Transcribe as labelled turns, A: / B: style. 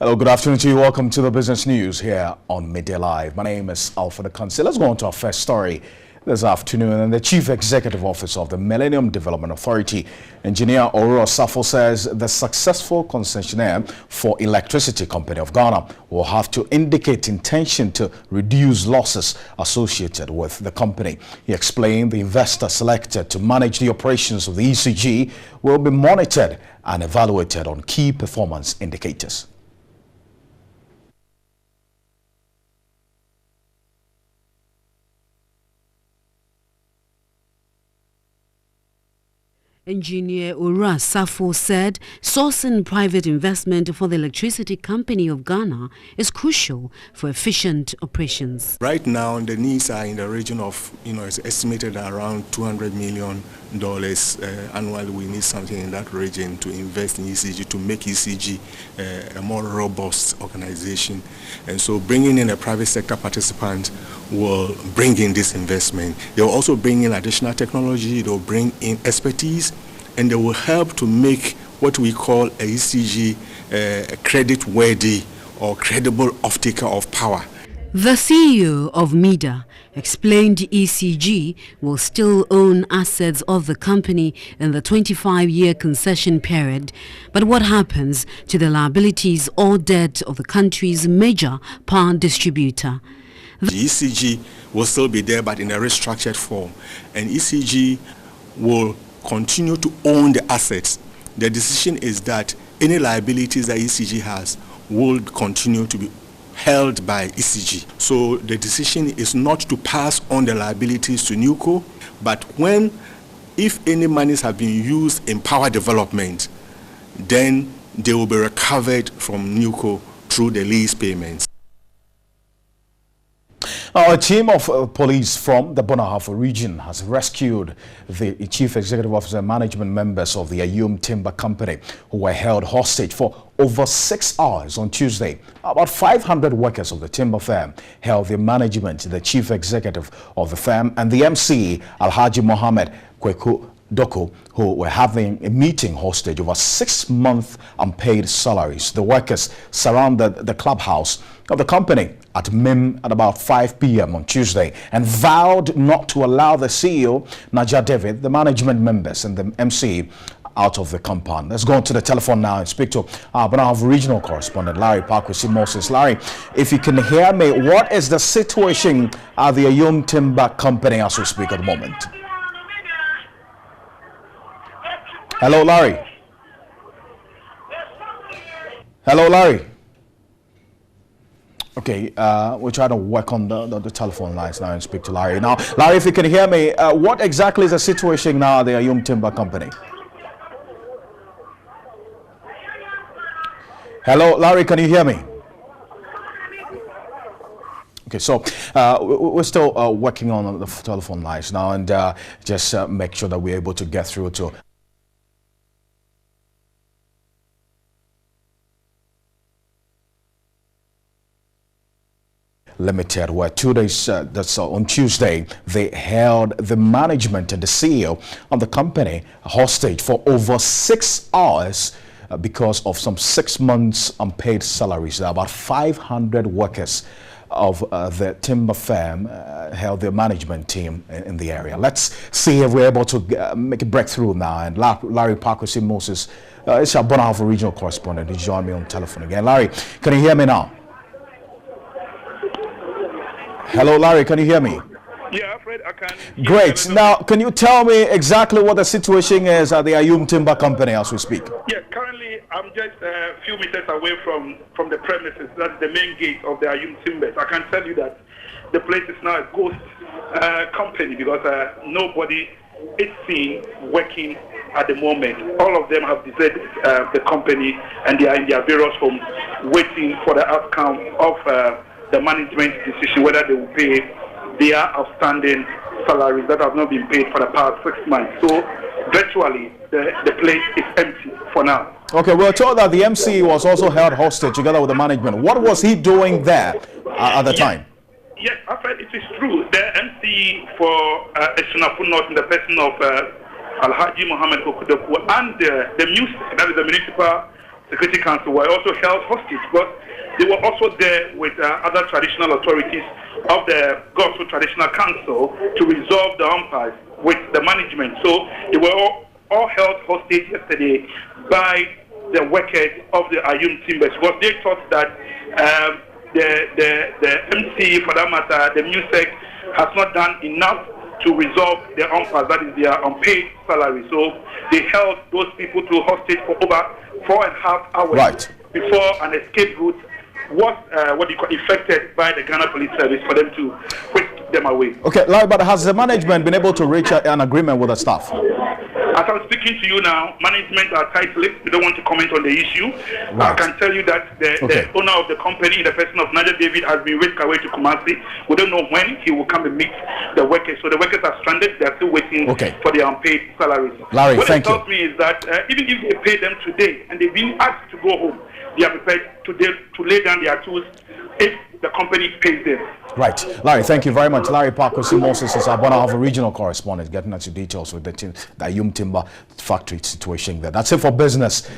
A: Hello, good afternoon to you. Welcome to the business news here on MiddayLive. My name is Alfred Akansi. Let's go on to our first story this afternoon. And the Chief Executive Officer of the Millennium Development Authority, Engineer Oruro Safo, says the successful concessionaire for Electricity Company of Ghana will have to indicate intention to reduce losses associated with the company. He explained the investor selected to manage the operations of the ECG will be monitored and evaluated on key performance indicators.
B: Engineer Oruro Safo said sourcing private investment for the Electricity Company of Ghana is crucial for efficient operations.
C: Right now, the needs are in the region of, it's estimated around $200 million annually. We need something in that region to invest in ECG, to make ECG a more robust organization. And so bringing in a private sector participant will bring in this investment. They'll also bring in additional technology, they'll bring in expertise, and they will help to make what we call a ECG credit-worthy or credible off-taker of power.
B: The CEO of MIDA explained ECG will still own assets of the company in the 25-year concession period, but what happens to the liabilities or debt of the country's major power distributor?
C: The ECG will still be there, but in a restructured form, and ECG will continue to own the assets. The decision is that any liabilities that ECG has will continue to be held by ECG. So the decision is not to pass on the liabilities to NewCo, but if any monies have been used in power development, then they will be recovered from NewCo through the lease payments.
A: A team of police from the Bonahafo region has rescued the Chief Executive Officer and management members of the Ayum Timber Company who were held hostage for over 6 hours on Tuesday. About 500 workers of the timber firm held the management, the Chief Executive of the firm, and the MC, Alhaji Mohammed Kweku Doko, who were having a meeting hostage over 6-month unpaid salaries. The workers surrounded the clubhouse of the company at MIM at about 5 p.m. on Tuesday and vowed not to allow the CEO, Naja David, the management members, and the MC out of the compound. Let's go on to the telephone now and speak to our Bonahafo regional correspondent, Larry Parkwesi Moses. Larry, if you can hear me, what is the situation at the Ayum Timber Company as we speak at the moment? Hello, Larry. Hello, Larry. Okay, we'll try to work on the telephone lines now and speak to Larry. Now, Larry, if you can hear me, what exactly is the situation now at the Ayum Timber Company? Hello, Larry, can you hear me? Okay, so we're still working on the telephone lines now, and just make sure that we're able to get through to Limited, where 2 days, that's on Tuesday, they held the management and the CEO of the company hostage for over 6 hours because of some 6 months unpaid salaries. About 500 workers of the timber firm held the management team in the area. Let's see if we're able to make a breakthrough now. And Larry Parkwesi Moses is our Bonahafo regional correspondent. He joined me on telephone again. Larry, can you hear me now? Hello, Larry, can you hear me?
D: Yeah, Fred, I can.
A: Great. Now, can you tell me exactly what the situation is at the Ayum Timber Company as we speak?
D: Yeah, currently I'm just a few meters away from the premises. That's the main gate of the Ayum Timbers. I can tell you that the place is now a ghost company because nobody is seen working at the moment. All of them have deserted the company and they are in their various homes waiting for the outcome of the management decision whether they will pay their outstanding salaries that have not been paid for the past 6 months. So virtually the place is empty for now.
A: Okay, we're told that the MC was also held hostage together with the management. What was he doing there at the time?
D: Yes, Alfred, it is true. The MC for Eshunafu North in the person of Alhaji Mohammed Kokudoku and the music, that is the municipal Security Council were also held hostage, but they were also there with other traditional authorities of the Gospel Traditional Council to resolve the umpires with the management. So they were all held hostage yesterday by the workers of the Ayum Timbers, because they thought that the MC, for that matter, the music, has not done enough to resolve the umpires, that is their unpaid salary. So they held those people to hostage for over 4.5 hours before an escape route was effected by the Ghana Police Service for them to whisk them away.
A: Okay, Larry, but has the management been able to reach an agreement with the staff?
D: As I'm speaking to you now, management are tight-lipped. We don't want to comment on the issue. I can tell you that the owner of the company, the person of Niger David, has been whisked away to Kumasi. We don't know when he will come and meet the workers. So the workers are stranded. They are still waiting for their unpaid salaries.
A: Larry,
D: what
A: thank you.
D: What it tells me is that even if they pay them today and they've been asked to go home, they are prepared to lay down their tools if the company pays them.
A: Right. Larry, thank you very much. Larry Parkosi Moses is our Bonahava regional correspondent, getting us to details with the Ayum Timber factory situation there. That's it for business.